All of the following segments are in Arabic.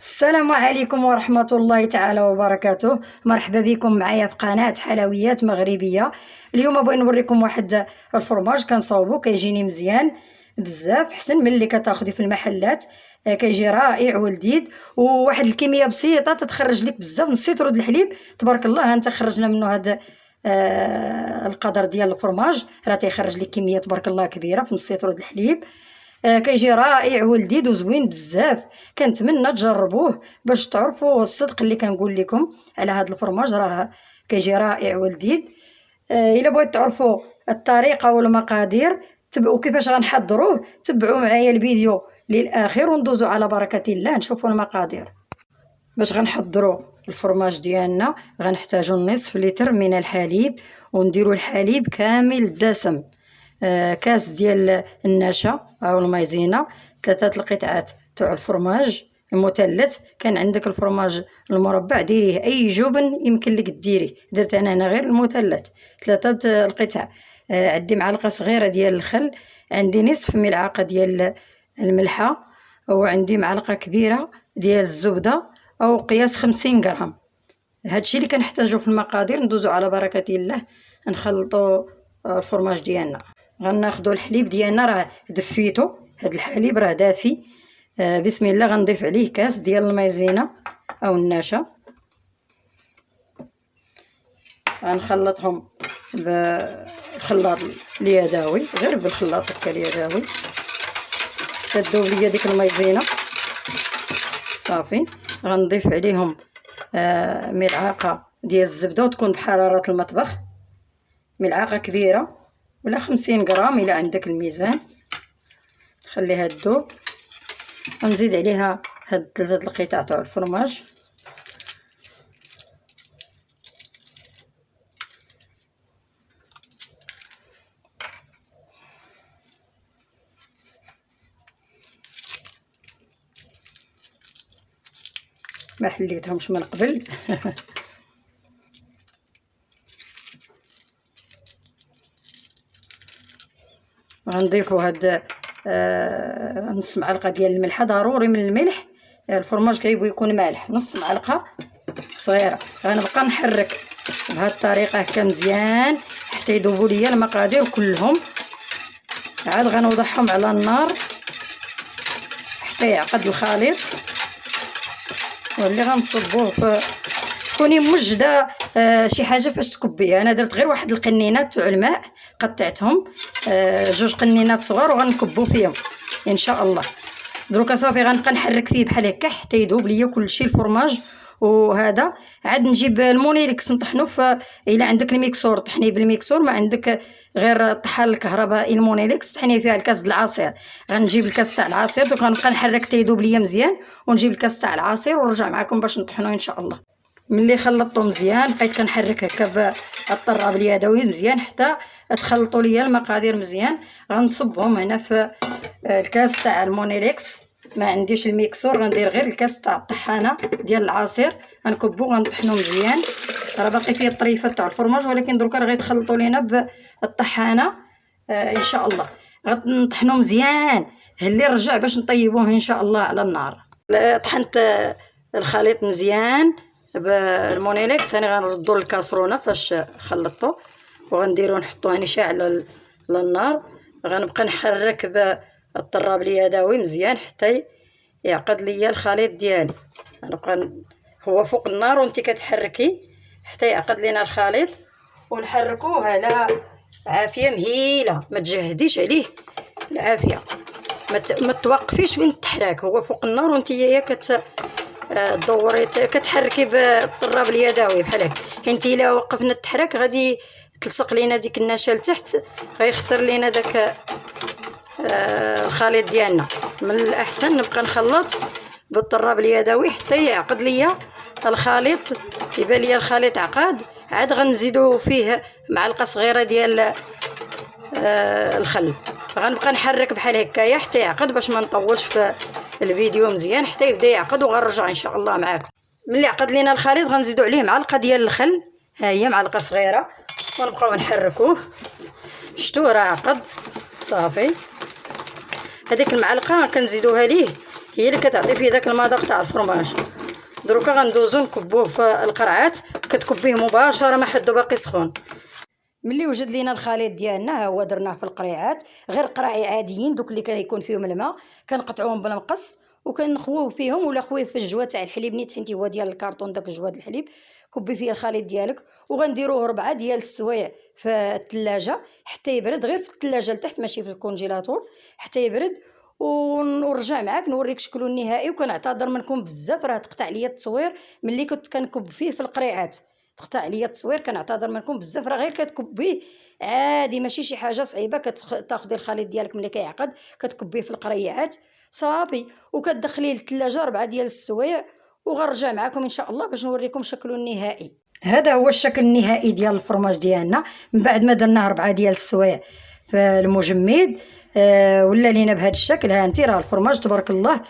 السلام عليكم ورحمة الله تعالى وبركاته. مرحبا بكم معايا في قناة حلويات مغربية. اليوم بغيت نوريكم واحد الفرماج كنصاوبو، كيجيني مزيان بزاف، حسن من اللي كتاخدي في المحلات. كيجي رائع ولذيذ، وواحد الكمية بسيطة تتخرج لك بزاف. نص لتر د الحليب تبارك الله انت خرجنا منه هاد القدر ديال الفرماج، راه تيخرج لك كمية تبارك الله كبيرة في نص لتر د الحليب. كيجي رائع ولذيذ وزوين بزاف. كنتمنى تجربوه باش تعرفوا الصدق اللي كنقول لكم على هذا الفرماج، راه كيجي رائع ولذيذ. الا بغيت تعرفوا الطريقه والمقادير وكيفاش غنحضروه، تبعوا معايا الفيديو للاخر وندوزوا على بركه الله نشوفوا المقادير. باش غنحضروا الفرماج ديالنا غنحتاجوا نصف لتر من الحليب، ونديروا الحليب كامل الدسم. كاس ديال النشا او المايزينا، 3 القطعات تاع الفرماج المثلث. كان عندك الفرماج المربع ديريه، اي جبن يمكن لك ديريه، درت انا هنا غير المثلث. 3 القطع. عندي معلقه صغيره ديال الخل، عندي نصف ملعقه ديال الملحه، وعندي معلقه كبيره ديال الزبده او قياس 50 غرام. هادشي اللي كنحتاجو في المقادير. ندوزو على بركه الله نخلطوا الفرماج ديالنا. غناخدو الحليب ديالنا، راه دفيتو، هاد الحليب راه دافي. بسم الله. غنضيف عليه كاس ديال المايزينا او النشا، غنخلطهم بالخلاط اليدوي، غير بالخلاط هكا اليدوي. تذوب ليا ديك المايزينا صافي. غنضيف عليهم ملعقه ديال الزبده، وتكون بحراره المطبخ، ملعقه كبيره ولا 50 غرام الى عندك الميزان. نخليها تذوب ونزيد عليها هاد 3 القطع تاع الفرماج. ما حليتهمش من قبل. غنضيفوا هاد نص معلقه ديال الملح، ضروري من الملح. الفرماج كيبغي يكون مالح، نص معلقه صغيره. غنبقى نحرك بهاد الطريقه هكا مزيان حتى يذوبوا ليا المقادير كلهم. عاد غنوضعهم على النار حتى يعقد الخليط، واللي غنصبوه في كوني موجده شي حاجه فاش تكبيه. انا درت غير واحد القنينات تاع الماء، قطعتهم 2 قنينات صغار وغنكبو فيهم ان شاء الله. دروكا صافي غنبقى نحرك فيه بحال هكا حتى يذوب ليا كلشي الفرماج. وهذا عاد نجيب المونيليكس نطحنو الا عندك الميكسور طحنيه بالميكسور، ما عندك غير الطحال الكهربائي المونيليكس طحنيه فيها الكاس د العصير. غنجيب الكاس تاع العصير دوك غنبقى نحرك حتى يذوب ليا مزيان، ونجيب الكاس تاع العصير ونرجع معكم باش نطحنو ان شاء الله. ملي خلطته مزيان بقيت كنحرك هكا بالطراب اليدوي مزيان حتى تخلطوا ليا المقادير مزيان. غنصبهم هنا في الكاس تاع المونيليكس. ما عنديش الميكسور، غندير غير الكاس تاع الطحانه ديال العصير، غنكبو غنطحنو مزيان. راه باقي فيه الطريفات تاع الفرماج، ولكن دروكا راه غيتخلطوا لينا بالطحانه ان شاء الله. غنطحنو مزيان اللي رجع باش نطيبوه ان شاء الله على النار. طحنت الخليط مزيان بالمونيليكس. هاني غنردو للكاسرونه فاش خلطته، وغنديرو نحطوه هاني شاعل للنار. غنبقى نحرك بالطراب اليدوي مزيان حتى يعقد ليا الخليط ديالي. غنبقى هو فوق النار وانت كتحركي حتى يعقد لينا الخليط، ونحركوه على عافيه مهيله. ما تجهديش عليه العافيه، ما توقفيش بين التحراك. هو فوق النار وانت هي دوري كتحركي بالطراب اليدوي بحال هكا. انت الا وقفنا التحراك غادي تلصق لينا ديك النشا لتحت، غيخسر لينا داك الخليط ديالنا. من الاحسن نبقى نخلط بالطراب اليدوي حتى يعقد ليا الخليط. يبان ليا الخليط عقاد، عاد غنزيدو فيه معلقه صغيره ديال الخل. غنبقى نحرك بحال هكايا حتى يعقد باش ما نطولش في الفيديو مزيان حتى يبدا يعقد، وغنرجع ان شاء الله معاكم. ملي عقد لينا الخليط غنزيدو عليه معلقه ديال الخل، ها هي معلقه صغيره، ونبقاو نحركوه. شتو راه عقد صافي. هذيك المعلقه كنزيدوها ليه هي اللي كتعطي فيه داك المذاق تاع الفرماج. دروكا غندوزو نكبوه في القرعات، كتكبيه مباشره ما حدو باقي سخون. ملي وجد لينا الخليط ديالنا ها هو درناه في القريعات، غير قراعي عاديين دوك اللي كيكون فيهم الماء، كنقطعوهم بالمقص وكنخويو فيهم، ولا خويه في الجوا تاع الحليب نيت حيتي هو ديال الكارطون داك الجوا د الحليب. كبي فيه الخليط ديالك وغنديروه 4 ديال السوايع في الثلاجه حتى يبرد، غير في الثلاجه لتحت ماشي في الكونجيلاتور، حتى يبرد. ونرجع معاك نوريك شكلو النهائي. وكنعتذر منكم بزاف راه تقطع ليا التصوير ملي كنت كنكب فيه في القريعات، تقطع عليا التصوير، كنعتذر منكم بزاف. راه غير كتكبيه عادي ماشي شي حاجه صعيبه. كتاخدي الخليط ديالك ملي كيعقد كتكبيه في القريعات صافي، وكتدخليه للثلاجه 4 ديال السوايع. وغنرجع معكم ان شاء الله باش نوريكم شكله النهائي. هذا هو الشكل النهائي ديال الفرماج ديالنا من بعد ما درناه 4 ديال السوايع في المجمد. ولا لينا بهذا الشكل. ها انت راه الفرماج تبارك الله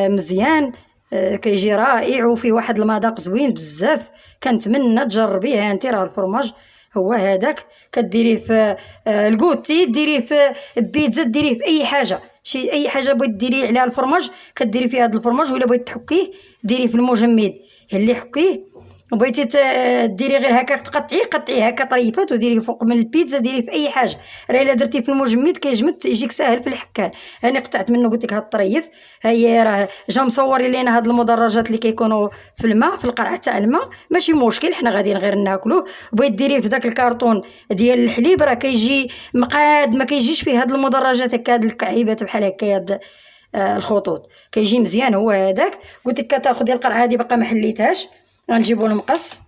مزيان، كيجي رائع وفيه واحد المذاق زوين بزاف. كنتمنى تجربيه. ها انت راه الفرماج هو هذاك، كديريه في الكوتي، ديريه في بيتزا، ديريه في اي حاجه. اي حاجه بغيت ديري عليها الفرماج كديري فيها هذا الفرماج. ولا بغيت تحكيه ديريه في المجمد، اللي حكيه. وبغيتي ديري غير هكا تقطعيه، قطعيه هكا طريفات وديريه فوق من البيتزا، ديريه في اي حاجه. راه الا درتيه في المجمد كيجمد يجيك ساهل في الحكان. هاني قطعت منه قلت لك هاد الطريف. هي راه جا مصورين لينا هاد المدرجات اللي كيكونوا في الماء في القرعه تاع الماء، ماشي مشكل حنا غاديين غير ناكلوه. بغيت ديريه في داك الكرتون ديال الحليب راه كيجي مقاد، ما كيجيش فيه هاد المدرجات هكا هاد الكعيبات بحال هكا هاد الخطوط. كيجي مزيان هو هذاك. قلت لك كتاخدي القرعه هذه باقا ما حليتهاش، غنجيبو المقص.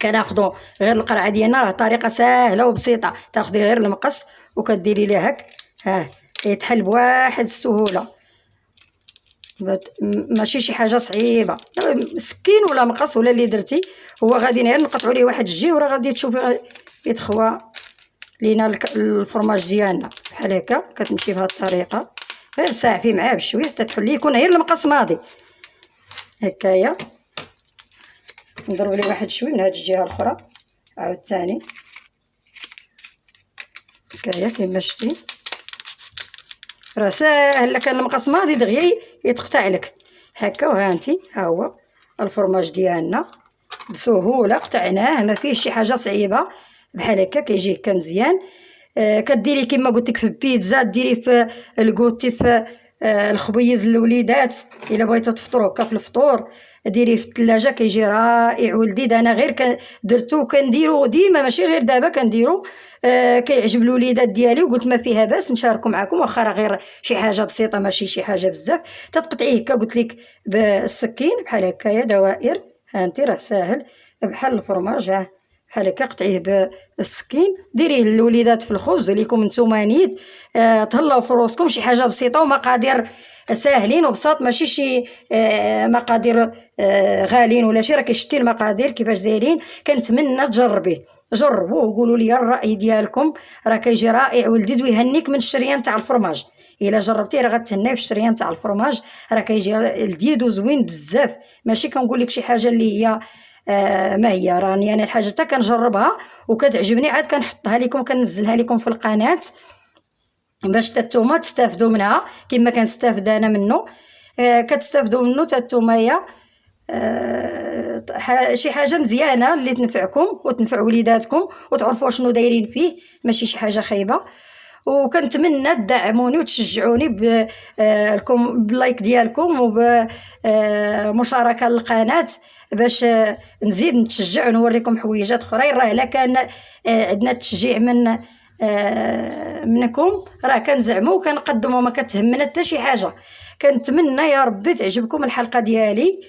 كناخدو غير القرعه ديالنا، راه طريقه ساهله وبسيطه. تاخدي غير المقص وكديري ليه هك، ها يتحل بواحد السهوله، ماشي شي حاجه صعيبه. سكين ولا مقص ولا اللي درتي، هو غادي غير نقطعوا ليه واحد الجي وراه غادي تشوفي يتخوى لينا الفرماج ديالنا بحال هكا. كتمشي بهذه الطريقه، غير ساعفي معاه بشويه حتى تحليه، يكون غير المقص ماضي هكايا. نضرب ليه واحد شوي من هاد الجهه الاخرى عاوتاني هكايا كيما شتي. راه ساهل، كان المقص ماضي دغيا يتقطع لك هكا. وها انتي ها هو الفرماج ديالنا بسهوله قطعناه، ما فيه شي حاجه صعيبه. بحال هكا كيجي هكا مزيان. كديري كما قلت لك في البيتزا، ديري في الكوتي، في الخبيز للوليدات الا بغيتو تفطروا هكا في الفطور، ديريه في الثلاجه كيجي رائع ولذيذ. انا غير درتو كنديرو ديما ماشي غير دابا كنديرو. كيعجب الوليدات ديالي وقلت ما فيها باس نشاركو معكم، واخا راه غير شي حاجه بسيطه ماشي شي حاجه بزاف. تتقطعيه هكا قلت لك بالسكين بحال هكايا دوائر. ها انت راه ساهل بحال الفرماج. ها بحال هكا قطعيه بالسكين، ديريه للوليدات في الخبز وليكم نتوما نيت. تهلاو في روسكم شي حاجه بسيطه ومقادير ساهلين وبساط، ماشي شي مقادير غالين ولا شي. راكي شتي المقادير كيفاش دايرين. كنتمنى تجربيه، جربوه وقولوا لي الراي ديالكم. راه كيجي رائع ولذيذ ويهنيك من الشريان تاع الفرماج. الا جربتيه راه غتهناي في الشريان تاع الفرماج. راه كيجي لذيذ وزوين بزاف. ماشي كنقول لك شي حاجه اللي هي ما هي. راني انا الحاجه حتى كنجربها وكتعجبني عاد كنحطها لكم، كنزلها لكم في القناه باش نتوما تستافدوا منها كما كنستافد انا منه. كتستافدوا منه حتى نتوما. شي حاجه مزيانه اللي تنفعكم وتنفع وليداتكم وتعرفوا شنو دايرين فيه، ماشي شي حاجه خايبه. وكنتمنى تدعموني وتشجعوني باللايك ديالكم وبمشاركه للقناه باش نزيد نتشجع ونوريكم حويجات اخرى. راه الا كان عندنا تشجيع منكم راه كنزعموا وكنقدموا، ما كتهمنا حتى شي حاجه. كنتمنى يا ربي تعجبكم الحلقه ديالي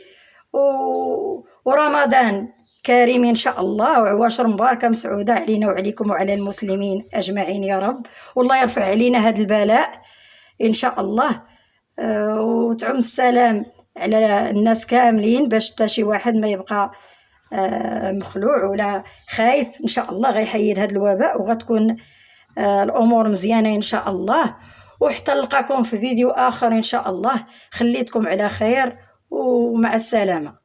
ورمضان كريم ان شاء الله، وعواشر مباركه مسعوده علينا وعليكم وعلى المسلمين اجمعين يا رب. والله يرفع علينا هذا البلاء ان شاء الله. وتعم السلام على الناس كاملين باش حتى شي واحد ما يبقى مخلوع ولا خايف. ان شاء الله غيحيد هذا الوباء وغتكون الامور مزيانه ان شاء الله. وحتى نلقاكم في فيديو اخر ان شاء الله. خليتكم على خير ومع السلامه.